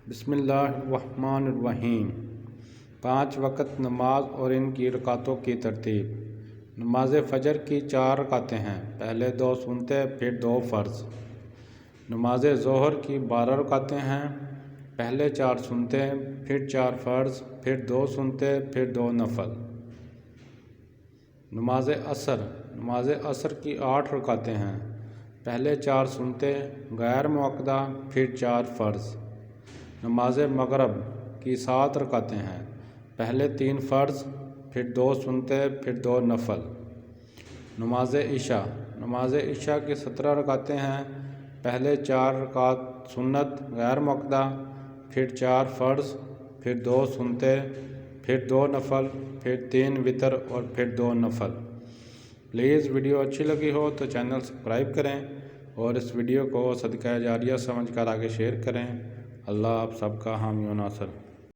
بسم اللہ الرحمن الرحیم۔ 5 وقت نماز اور ان کی رکعتوں کی ترتیب۔ نماز فجر کی 4 رکعتیں ہیں، پہلے 2 سنتے پھر 2 فرض۔ نماز ظہر کی 12 رکعتیں ہیں، پہلے 4 سنتے پھر 4 فرض، پھر 2 سنتے پھر 2 نفل۔ نماز عصر کی 8 رکعتیں ہیں، پہلے 4 سنتے غیر مؤکدہ پھر 4 فرض۔ نماز مغرب کی 7 رکعتیں ہیں، پہلے 3 فرض، پھر 2 سنتے پھر 2 نفل۔ نماز عشاء کی 17 رکعتیں ہیں، پہلے 4 رکعت سنت غیر مؤکدہ، پھر 4 فرض، پھر 2 سنتے پھر 2 نفل، پھر 3 وتر اور پھر 2 نفل۔ پلیز ویڈیو اچھی لگی ہو تو چینل سبسکرائب کریں اور اس ویڈیو کو صدقہ جاریہ سمجھ کر آگے شیئر کریں۔ اللہ آپ سب کا حامی و ناصر۔